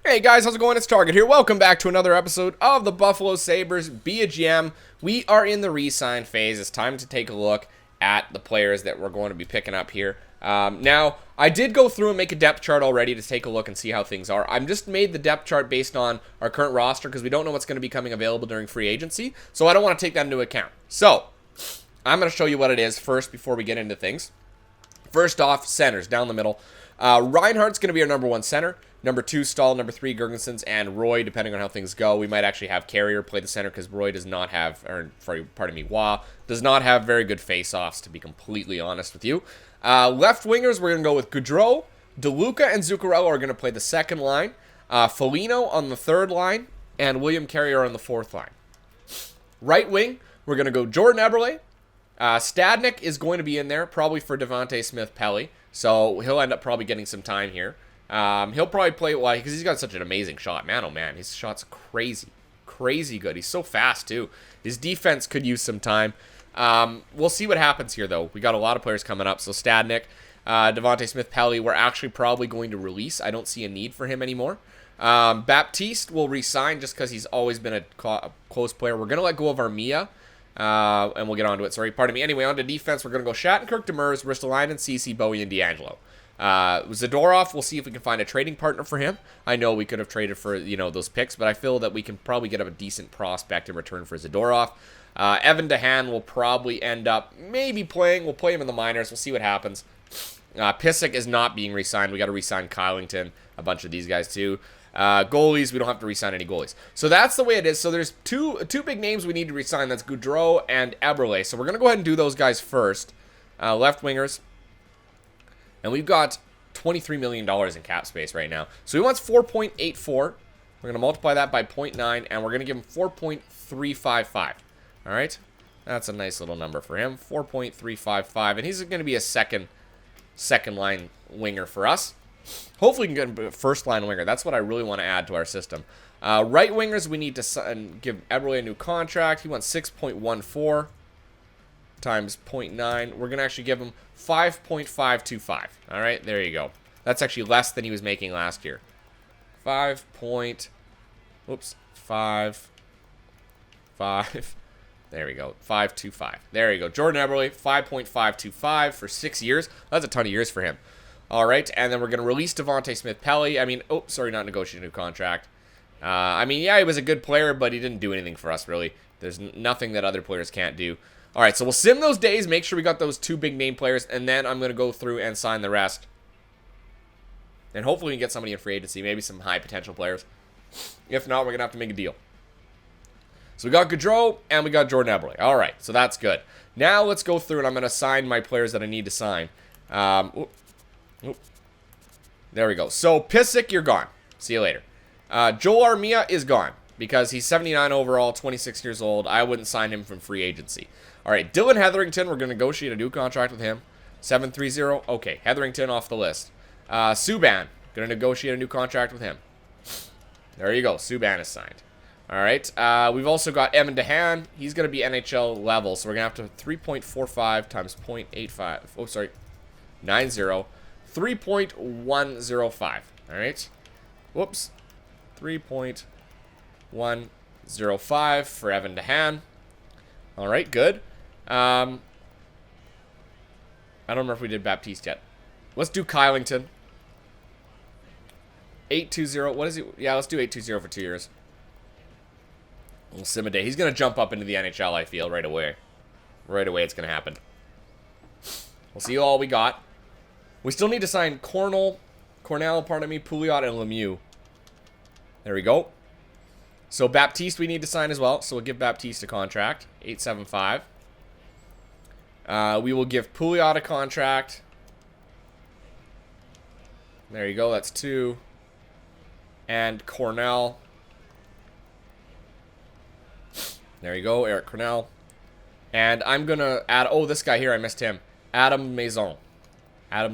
Hey guys, how's it going? It's Target here. Welcome back to another episode of the Buffalo Sabres Be a GM. We are in the re-sign phase. It's time to take a look at the players that we're going to be picking up here. Now, I did go through and make a depth chart already to take a look and see how things are. I've just made the depth chart based on our current roster because we don't know what's going to be coming available during free agency, so I don't want to take that into account. So, I'm going to show you what it is first before we get into things. First off, centers down the middle. Reinhardt's going to be our number one center. Number 2, Stahl. Number 3, Girgensons. And Roy, depending on how things go. We might actually have Carrier play the center because Roy does not have, Waugh does not have very good face-offs, to be completely honest with you. Left wingers, we're going to go with Gaudreau. DeLuca and Zuccarello are going to play the second line. Foligno on the third line. And William Carrier on the fourth line. Right wing, we're going to go Jordan Eberle. Stadnik is going to be in there, probably for Devontae Smith-Pelly. So he'll end up probably getting some time here. He'll probably play it because he's got such an amazing shot. Man, oh man, his shot's crazy good. He's so fast too. His defense could use some time. We'll see what happens here though. We got a lot of players coming up. So Stadnik, Devontae Smith-Pelly, we're actually probably going to release. I don't see a need for him anymore. Baptiste will resign just because he's always been a close player. We're gonna let go of Armia. And we'll get onto it. Sorry, pardon me. Anyway, on to defense. We're going to go Shattenkirk, Demers, Ristolainen, Ceci, Bowie, and D'Angelo. Zadorov, we'll see if we can find a trading partner for him. I know we could have traded for, those picks, but I feel that we can probably get a decent prospect in return for Zadorov. Evan DeHaan will probably end up maybe playing. We'll play him in the minors. We'll see what happens. Pissick is not being re-signed. We got to re-sign Kylington, a bunch of these guys too. Goalies, we don't have to re-sign any goalies. So that's the way it is. So there's two big names we need to re-sign. That's Gaudreau and Eberle. So we're going to go ahead and do those guys first. Left wingers. And we've got $23 million in cap space right now. So he wants 4.84. We're going to multiply that by 0.9, and we're going to give him 4.355. All right? That's a nice little number for him. 4.355. And he's going to be a second line winger for us. Hopefully we can get a first-line winger. That's what I really want to add to our system. Right wingers, we need to give Eberle a new contract. He wants 6.14 times 0.9. We're going to actually give him 5.525. All right, there you go. That's actually less than he was making last year. 5. There we go. 525. There you go. Jordan Eberle, 5.525 for 6 years. That's a ton of years for him. All right, and then we're going to release Devontae Smith-Pelly. Not negotiate a new contract. Yeah, he was a good player, but he didn't do anything for us, really. There's nothing that other players can't do. All right, so we'll sim those days, make sure we got those 2 big name players, and then I'm going to go through and sign the rest. And hopefully we can get somebody in free agency, maybe some high potential players. If not, we're going to have to make a deal. So we got Gaudreau, and we got Jordan Eberle. All right, so that's good. Now let's go through, and I'm going to sign my players that I need to sign. There we go. So, Pissick, you're gone. See you later. Joel Armia is gone because he's 79 overall, 26 years old. I wouldn't sign him from free agency. All right, Dylan Hetherington, we're going to negotiate a new contract with him. 730. Okay, Hetherington off the list. Subban, going to negotiate a new contract with him. There you go. Subban is signed. All right. We've also got Evan DeHaan. He's going to be NHL level, so we're going to have to 3.45 times 0.85. 90. 3.105. All right. Whoops. 3.105 for Evan DeHaan. All right, good. I don't remember if we did Baptiste yet. Let's do Kylington. 820. What is he? Yeah, let's do 820 for 2 years. We'll sim a day. He's going to jump up into the NHL, I feel, right away. Right away, it's going to happen. We'll see all we got. We still need to sign Pouliot, and Lemieux. There we go. So Baptiste we need to sign as well. So we'll give Baptiste a contract. 875. We will give Pouliot a contract. There you go. That's 2. And Cornell. There you go. Eric Cornell. And I'm going to add... Oh, this guy here. I missed him. Adams Maison. I don't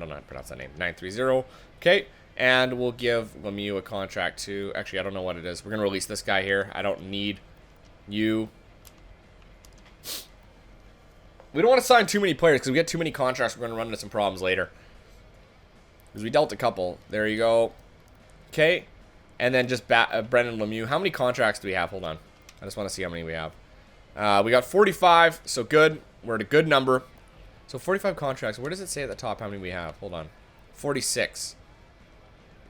know how to pronounce that name. 930. Okay. And we'll give Lemieux a contract too. Actually, I don't know what it is. We're going to release this guy here. I don't need you. We don't want to sign too many players because we get too many contracts. We're going to run into some problems later. Because we dealt a couple. There you go. Okay. And then just Brendan Lemieux. How many contracts do we have? Hold on. I just want to see how many we have. We got 45, so good. We're at a good number. So 45 contracts. Where does it say at the top how many we have? Hold on. 46.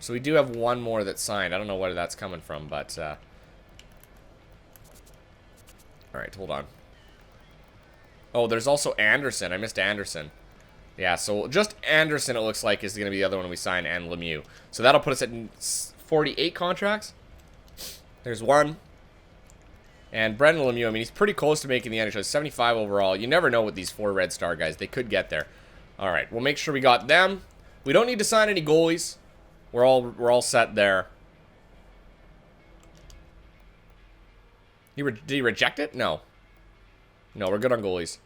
So we do have one more that's signed. I don't know where that's coming from, but... Alright, hold on. Oh, there's also Anderson. I missed Anderson. Yeah, so just Anderson, it looks like, is going to be the other one we sign, and Lemieux. So that'll put us at 48 contracts. There's one. And Brendan Lemieux, I mean, he's pretty close to making the NHL. 75 overall. You never know with these 4 Red Star guys. They could get there. All right, we'll make sure we got them. We don't need to sign any goalies. We're all set there. Did he reject it? No. No, we're good on goalies.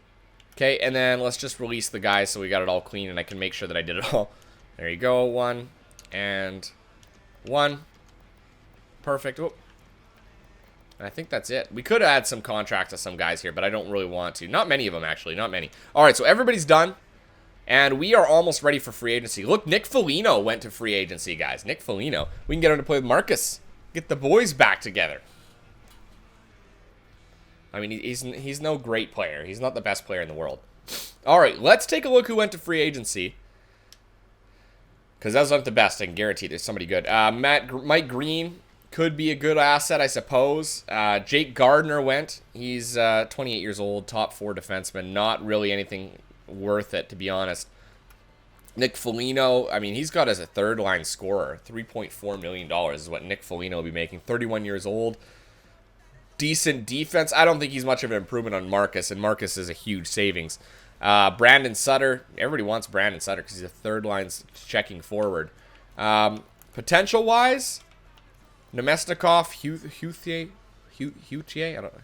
Okay, and then let's just release the guys so we got it all clean and I can make sure that I did it all. There you go. 1 and 1. Perfect. Oh. And I think that's it. We could add some contracts to some guys here, but I don't really want to. Not many of them, actually. Not many. All right, so everybody's done. And we are almost ready for free agency. Look, Nick Foligno went to free agency, guys. Nick Foligno. We can get him to play with Marcus. Get the boys back together. I mean, he's no great player. He's not the best player in the world. All right, let's take a look who went to free agency. Because those aren't the best. I can guarantee there's somebody good. Mike Green could be a good asset, I suppose. Jake Gardner went. He's 28 years old, top 4 defenseman. Not really anything worth it, to be honest. Nick Foligno, I mean, he's got as a third-line scorer. $3.4 million is what Nick Foligno will be making. 31 years old. Decent defense. I don't think he's much of an improvement on Marcus, and Marcus is a huge savings. Brandon Sutter. Everybody wants Brandon Sutter because he's a third-line checking forward. Potential-wise... Nemesnikov, Huthier, I don't know,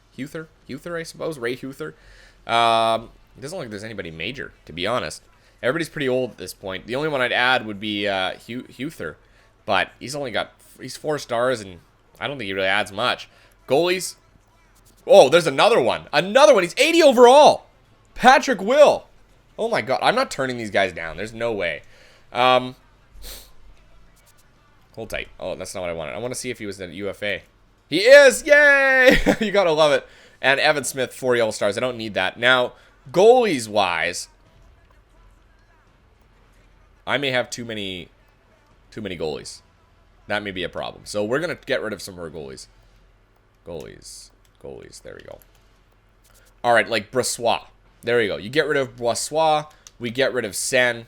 Huther, I suppose, Ray Huther. It doesn't look like there's anybody major, to be honest. Everybody's pretty old at this point. The only one I'd add would be Huther, but he's 4 stars, and I don't think he really adds much. Goalies. Oh, there's another one. Another one. He's 80 overall. Patrick Will. Oh my God, I'm not turning these guys down. There's no way. Hold tight. Oh, that's not what I wanted. I want to see if he was in UFA. He is! Yay! You gotta love it. And Evan Smith, 4 yellow stars. I don't need that. Now, goalies-wise, I may have too many goalies. That may be a problem. So we're going to get rid of some of our goalies. Goalies. There we go. All right, like Brossoit. There we go. You get rid of Brossoit. We get rid of Sen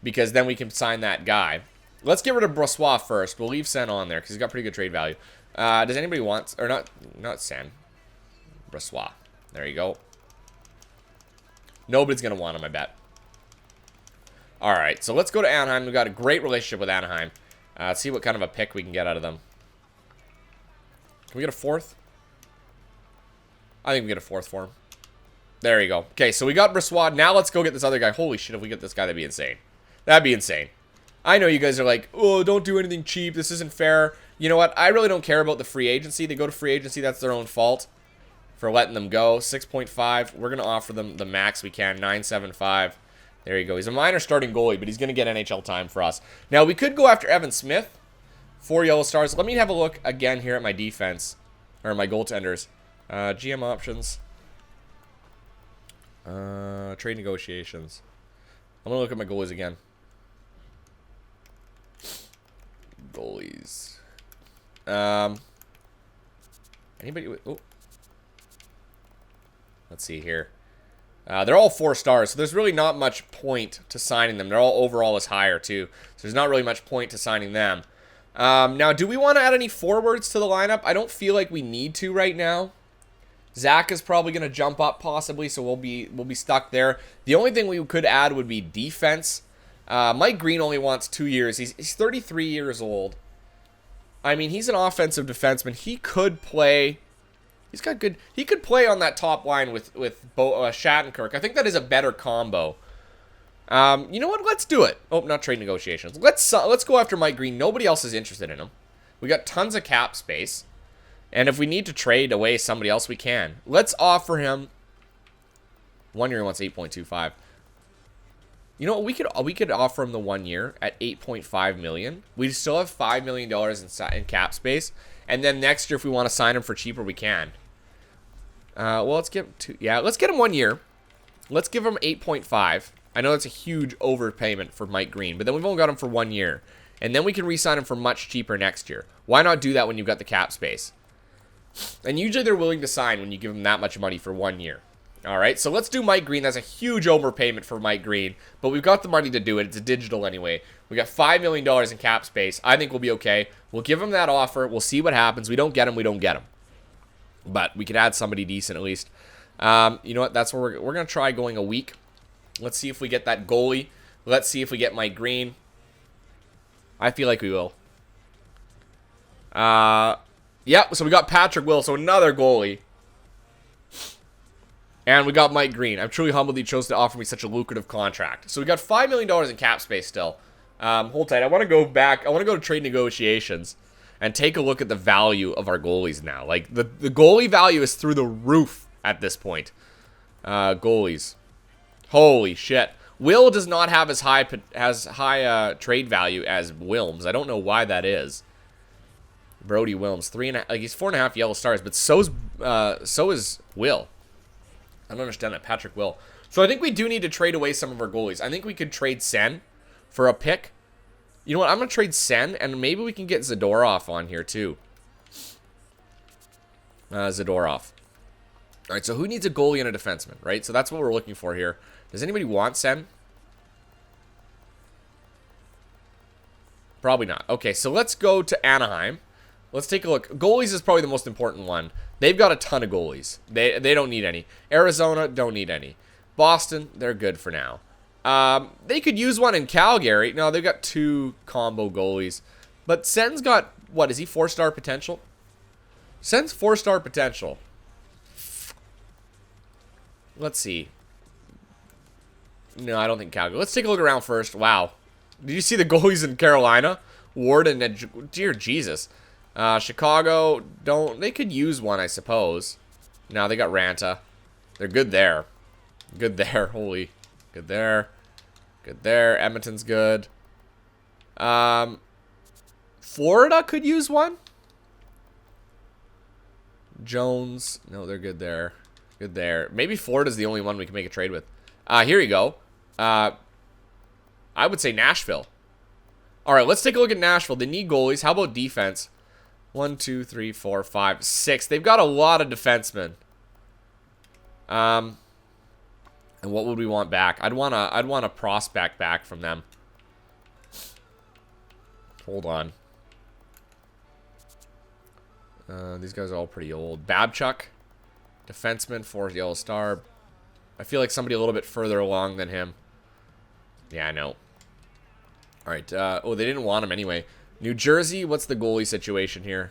because then we can sign that guy. Let's get rid of Brossoit first. We'll leave Sen on there because he's got pretty good trade value. Does anybody want... Or not Sen. Brossoit. There you go. Nobody's going to want him, I bet. Alright, so let's go to Anaheim. We've got a great relationship with Anaheim. Let's see what kind of a pick we can get out of them. Can we get a 4th? I think we get a 4th for him. There you go. Okay, so we got Brossoit. Now let's go get this other guy. Holy shit, if we get this guy, that'd be insane. That'd be insane. I know you guys are like, oh, don't do anything cheap. This isn't fair. You know what? I really don't care about the free agency. They go to free agency. That's their own fault for letting them go. 6.5. We're going to offer them the max we can. 9.75. There you go. He's a minor starting goalie, but he's going to get NHL time for us. Now, we could go after Evan Smith. 4 yellow stars. Let me have a look again here at my defense. Or my goaltenders. GM options. Trade negotiations. I'm going to look at my goalies again. Goalies. Anybody? Oh. Let's see here. They're all 4 stars, so there's really not much point to signing them. They're all overall is higher, too. So there's not really much point to signing them. Now, do we want to add any forwards to the lineup? I don't feel like we need to right now. Zach is probably going to jump up, possibly, so we'll be stuck there. The only thing we could add would be defense. Mike Green only wants 2 years. He's 33 years old. I mean, he's an offensive defenseman. He could play. He's got good. He could play on that top line with Shattenkirk. I think that is a better combo. You know what? Let's do it. Oh, not trade negotiations. Let's go after Mike Green. Nobody else is interested in him. We got tons of cap space, and if we need to trade away somebody else, we can. Let's offer him. 1 year he wants 8.25. You know, we could offer him the 1 year at 8.5 million. We still have $5 million in cap space, and then next year if we want to sign him for cheaper, we can. Well, let's give him let's get him 1 year. Let's give him 8.5. I know that's a huge overpayment for Mike Green, but then we've only got him for 1 year, and then we can re-sign him for much cheaper next year. Why not do that when you've got the cap space? And usually they're willing to sign when you give them that much money for 1 year. All right, so let's do Mike Green. That's a huge overpayment for Mike Green, but we've got the money to do it. It's a digital anyway. We got $5 million in cap space. I think we'll be okay. We'll give him that offer. We'll see what happens. We don't get him. We don't get him. But we could add somebody decent at least. You know what? That's where we're going to try going a week. Let's see if we get that goalie. Let's see if we get Mike Green. I feel like we will. Yeah, so we got Patrick Will, so another goalie. And we got Mike Green. I'm truly humbled he chose to offer me such a lucrative contract. So we got $5 million in cap space still. Hold tight. I want to go back. I want to go to trade negotiations and take a look at the value of our goalies now. Like, the goalie value is through the roof at this point. Goalies. Holy shit. Will does not have as high trade value as Wilms. I don't know why that is. Brody Wilms, he's 4.5 yellow stars, but so is Will. I don't understand that. Patrick Will. So I think we do need to trade away some of our goalies. I think we could trade Sen for a pick. You know what? I'm going to trade Sen, and maybe we can get Zadorov on here too. Zadorov. All right, so who needs a goalie and a defenseman, right? So that's what we're looking for here. Does anybody want Sen? Probably not. Okay, so let's go to Anaheim. Let's take a look. Goalies is probably the most important one. They've got a ton of goalies. They don't need any. Arizona, don't need any. Boston, they're good for now. They could use one in Calgary. No, they've got 2 combo goalies. But Sen's got, what, is he 4-star potential? Sen's 4-star potential. Let's see. No, I don't think Calgary. Let's take a look around first. Wow. Did you see the goalies in Carolina? Ward and, dear Jesus. Chicago, they could use one, I suppose. No, they got Ranta. They're good there. Good there. Holy. Good there. Good there. Edmonton's good. Florida could use one. Jones. No, they're good there. Good there. Maybe Florida's the only one we can make a trade with. Here you go. I would say Nashville. All right, let's take a look at Nashville. They need goalies. How about defense? 1, 2, 3, 4, 5, 6. They've got a lot of defensemen. And what would we want back? I'd want a prospect back from them. Hold on. These guys are all pretty old. Babchuk, defenseman, 4 yellow star. I feel like somebody a little bit further along than him. Yeah, I know. All right. Oh, they didn't want him anyway. New Jersey, what's the goalie situation here?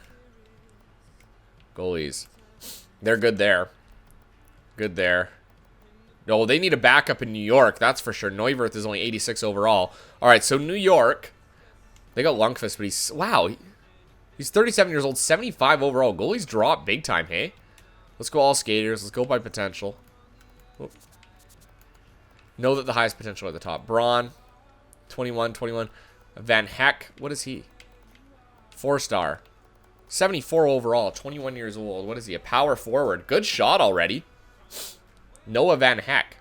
Goalies. They're good there. Good there. No, they need a backup in New York, that's for sure. Neuwirth is only 86 overall. All right, so New York. They got Lundqvist, but he's... Wow. He's 37 years old, 75 overall. Goalies drop big time, hey? Let's go all skaters. Let's go by potential. Whoop. Know that the highest potential at the top. Braun, 21. Van Heck, what is he? 4-star. 74 overall, 21 years old. What is he? A power forward. Good shot already. Noah Van Heck.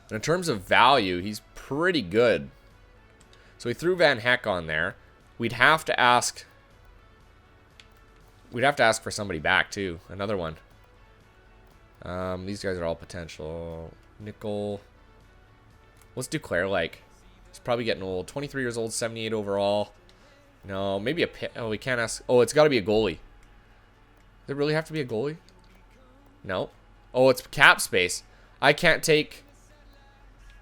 And in terms of value, he's pretty good. So we threw Van Heck on there. We'd have to ask for somebody back too. Another one. These guys are all potential. Nickel. What's Duclair like? He's probably getting old. 23 years old, 78 overall. No, maybe a pit. Oh, we can't ask. Oh, it's got to be a goalie. Does it really have to be a goalie? No. Oh, it's cap space. I can't take...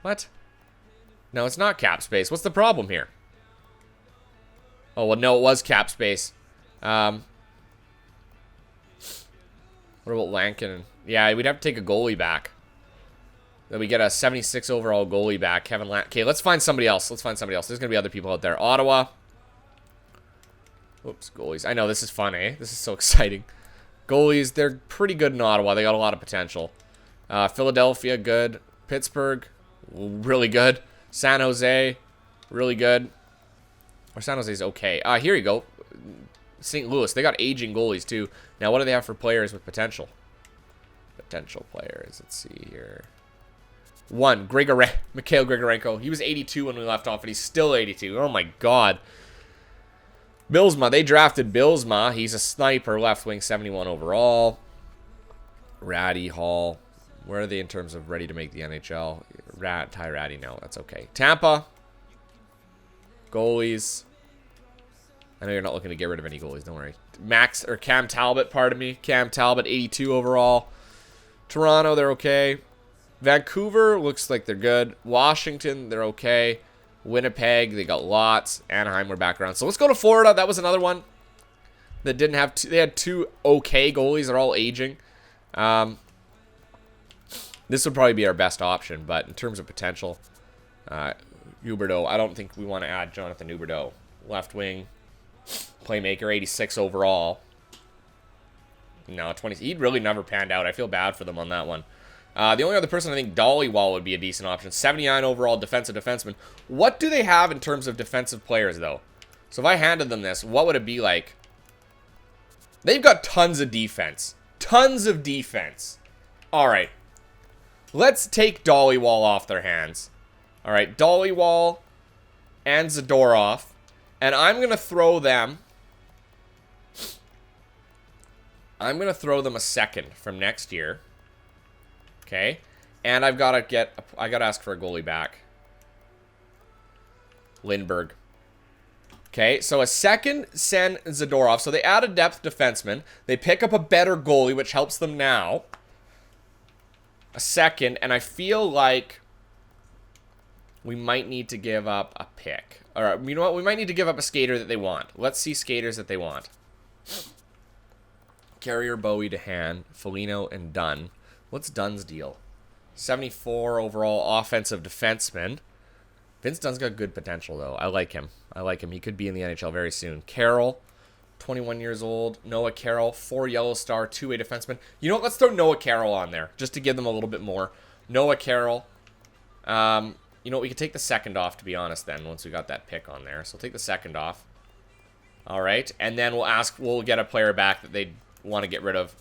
What? No, it's not cap space. What's the problem here? Oh, well, no, it was cap space. What about Lankin? Yeah, we'd have to take a goalie back. Then we get a 76 overall goalie back. Kevin Lankin. Okay, let's find somebody else. There's going to be other people out there. Ottawa. Whoops, goalies. I know, this is fun, eh? This is so exciting. Goalies, they're pretty good in Ottawa. They got a lot of potential. Philadelphia, good. Pittsburgh, really good. San Jose, really good. Or San Jose's okay. Here you go. St. Louis, they got aging goalies too. Now, what do they have for players with potential? Potential players. Let's see here. One, Mikhail Grigorenko. He was 82 when we left off, and he's still 82. Oh my God. Bilsma, they drafted Bilsma. He's a sniper, left wing, 71 overall. Ratty, Hall. Where are they in terms of ready to make the NHL? Ty Ratty, no, that's okay. Tampa. Goalies. I know you're not looking to get rid of any goalies, don't worry. Cam Talbot, pardon me. Cam Talbot, 82 overall. Toronto, they're okay. Vancouver, looks like they're good. Washington, they're okay. Winnipeg, they got lots. Anaheim, we're back around. So let's go to Florida. That was another one that didn't have they had two okay goalies. They're all aging. This would probably be our best option, but in terms of potential, Huberdeau, I don't think we want to add Jonathan Huberdeau. Left wing, playmaker, 86 overall. No, 20. He'd really never panned out. I feel bad for them on that one. The only other person I think Dollywall would be a decent option. 79 overall defensive defenseman. What do they have in terms of defensive players, though? So if I handed them this, what would it be like? They've got tons of defense. Tons of defense. All right. Let's take Dollywall off their hands. All right, Dollywall and Zadorov. And I'm going to throw them... a second from next year. Okay. And I've got to ask for a goalie back. Lindbergh. Okay, so a second, send Zadorov. So they add a depth defenseman. They pick up a better goalie, which helps them now. A second, and I feel like we might need to give up a pick. All right, you know what? We might need to give up a skater that they want. Let's see skaters that they want. Carrier, Bowie, DeHaan, Foligno, and Dunn. What's Dunn's deal? 74 overall offensive defenseman. Vince Dunn's got good potential, though. I like him. He could be in the NHL very soon. Carroll, 21 years old. Noah Carroll, 4 yellow star, 2-way defenseman. You know what? Let's throw Noah Carroll on there, just to give them a little bit more. Noah Carroll. You know what? We could take the second off, to be honest, then, once we got that pick on there. So we'll take the second off. All right. And then we'll get a player back that they want to get rid of.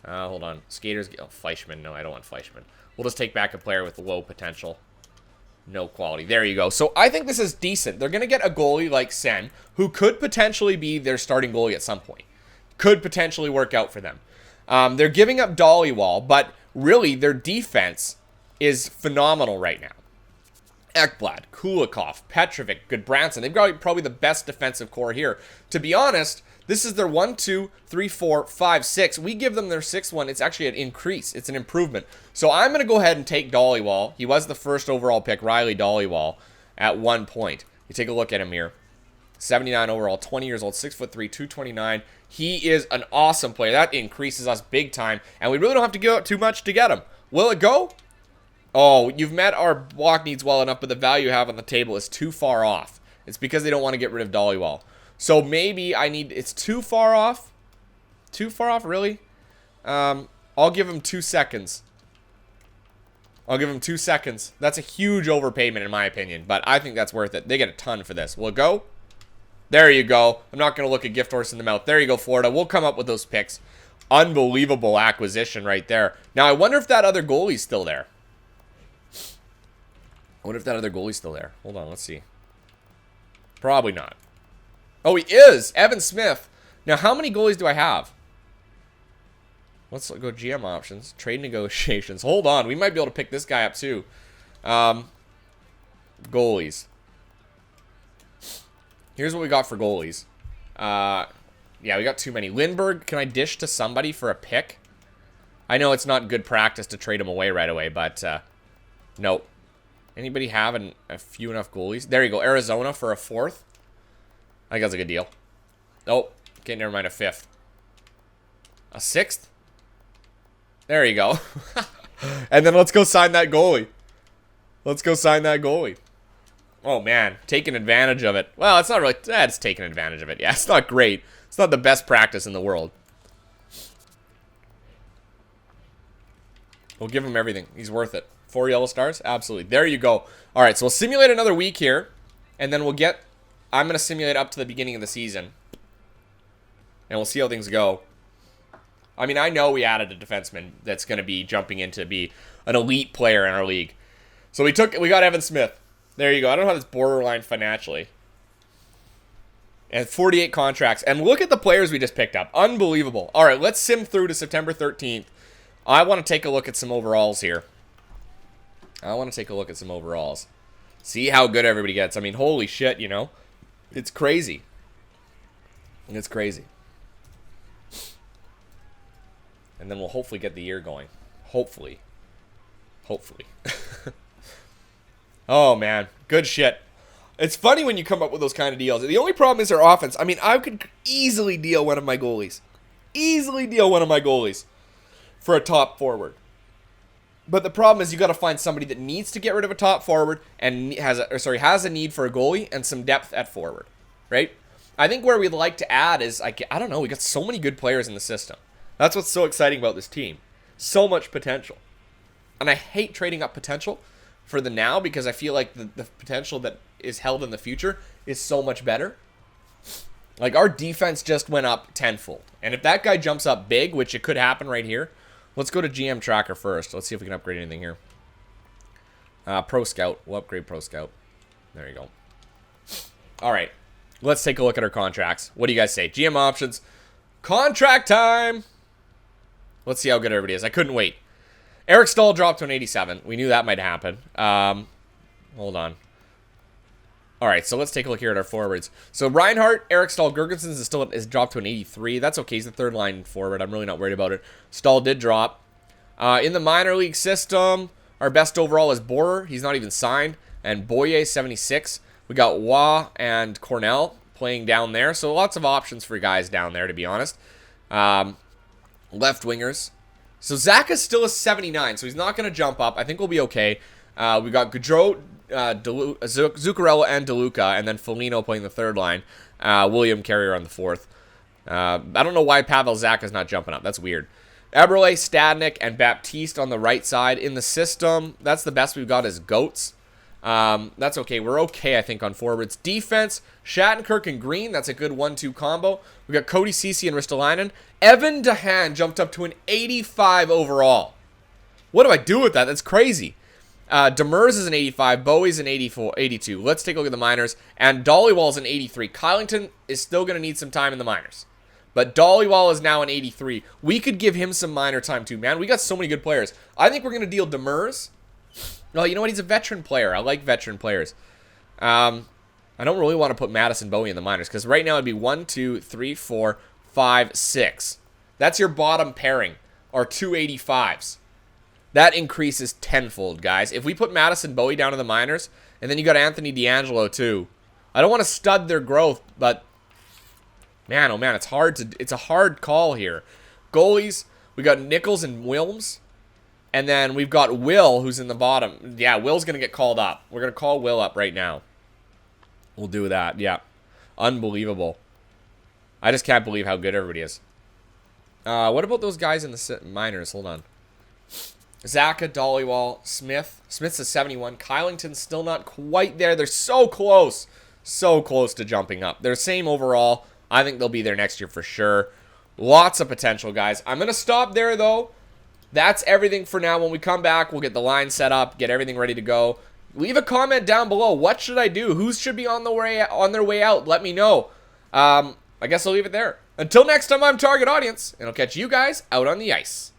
Hold on. Skaters. Oh, Fleischman. No, I don't want Fleischman. We'll just take back a player with low potential. No quality. There you go. So I think this is decent. They're going to get a goalie like Sen, who could potentially be their starting goalie at some point. Could potentially work out for them. They're giving up Dollywall, but really their defense is phenomenal right now. Ekblad, Kulikov, Petrovic, Goodbranson. They've got probably the best defensive core here. To be honest, this is their 1, 2, 3, 4, 5, 6. We give them their 6th one. It's actually an increase. It's an improvement. So I'm going to go ahead and take Dollywall. He was the first overall pick, Riley Dollywall, at one point. You take a look at him here. 79 overall, 20 years old, 6'3", 229. He is an awesome player. That increases us big time, and we really don't have to give out too much to get him. Will it go? Oh, you've met our block needs well enough, but the value you have on the table is too far off. It's because they don't want to get rid of Dollywall. So maybe it's too far off. Too far off, really? I'll give him 2 seconds. That's a huge overpayment in my opinion, but I think that's worth it. They get a ton for this. Will it go? There you go. I'm not going to look a gift horse in the mouth. There you go, Florida. We'll come up with those picks. Unbelievable acquisition right there. Now, I wonder if that other goalie's still there. Hold on, let's see. Probably not. Oh, he is! Evan Smith. Now, how many goalies do I have? Let's go GM options. Trade negotiations. Hold on. We might be able to pick this guy up, too. Goalies. Here's what we got for goalies. Yeah, we got too many. Lindbergh, can I dish to somebody for a pick? I know it's not good practice to trade him away right away, but nope. Anybody have a few enough goalies? There you go. Arizona for a 4th. I think that's a good deal. Oh, okay, never mind, a 5th. A 6th? There you go. And then let's go sign that goalie. Oh, man, taking advantage of it. Well, it's not really... it's taking advantage of it. Yeah, it's not great. It's not the best practice in the world. We'll give him everything. He's worth it. 4 yellow stars? Absolutely. There you go. All right, so we'll simulate another week here, and then we'll get... I'm going to simulate up to the beginning of the season, and we'll see how things go. I mean, I know we added a defenseman that's going to be jumping in to be an elite player in our league. So we got Evan Smith. There you go. I don't know how this borderline financially. And 48 contracts. And look at the players we just picked up. Unbelievable. All right, let's sim through to September 13th. I want to take a look at some overalls here. See how good everybody gets. I mean, holy shit, you know. It's crazy. It's crazy. And then we'll hopefully get the year going. Hopefully. Oh, man. Good shit. It's funny when you come up with those kind of deals. The only problem is their offense. I mean, I could easily deal one of my goalies. For a top forward. But the problem is you got to find somebody that needs to get rid of a top forward and has a need for a goalie and some depth at forward, right? I think where we'd like to add is, I don't know, we got so many good players in the system. That's what's so exciting about this team. So much potential. And I hate trading up potential for the now because I feel like the potential that is held in the future is so much better. Like, our defense just went up tenfold. And if that guy jumps up big, which it could happen right here, let's go to GM Tracker first. Let's see if we can upgrade anything here. Pro Scout. We'll upgrade Pro Scout. There you go. All right. Let's take a look at our contracts. What do you guys say? GM options. Contract time. Let's see how good everybody is. I couldn't wait. Eric Stahl dropped to an 87. We knew that might happen. Hold on. All right, so let's take a look here at our forwards. So Reinhardt, Eric Stahl, Gergensen is dropped to an 83. That's okay. He's the third line forward. I'm really not worried about it. Stahl did drop. In the minor league system, our best overall is Borer. He's not even signed. And Boyer, 76. We got Waugh and Cornell playing down there. So lots of options for guys down there, to be honest. Left wingers. So Zach is still a 79, so he's not going to jump up. I think we'll be okay. We got Gaudreau, Zuccarello, and DeLuca, and then Foligno playing the third line. William Carrier on the fourth. I don't know why Pavel Zach is not jumping up. That's weird. Eberle, Stadnik, and Baptiste on the right side. In the system, that's the best we've got is Goats. That's okay. We're okay, I think, on forwards. Defense, Shattenkirk and Green. That's a good 1-2 combo. We got Cody Ceci and Ristolainen. Evan DeHaan jumped up to an 85 overall. What do I do with that? That's crazy. Demers is an 85. Bowie's an 82. Let's take a look at the minors. And Dollywall's an 83. Kylington is still going to need some time in the minors. But Dollywall is now an 83. We could give him some minor time too, man. We got so many good players. I think we're going to deal Demers. Well, you know what? He's a veteran player. I like veteran players. I don't really want to put Madison Bowie in the minors because right now it'd be 1, 2, 3, 4, 5, 6. That's your bottom pairing, or 285s. That increases tenfold, guys. If we put Madison Bowie down in the minors, and then you got Anthony D'Angelo too. I don't want to stud their growth, but man, oh man, it's a hard call here. Goalies, we got Nichols and Wilms. And then we've got Will, who's in the bottom. Yeah, Will's going to get called up. We're going to call Will up right now. We'll do that. Yeah. Unbelievable. I just can't believe how good everybody is. What about those guys in the minors? Hold on. Zaka, Dollywall, Smith. Smith's a 71. Kylington's still not quite there. They're so close. So close to jumping up. They're same overall. I think they'll be there next year for sure. Lots of potential, guys. I'm going to stop there, though. That's everything for now. When we come back, we'll get the line set up, get everything ready to go. Leave a comment down below. What should I do? Who should be on their way out? Let me know. I guess I'll leave it there. Until next time, I'm Target Audience, and I'll catch you guys out on the ice.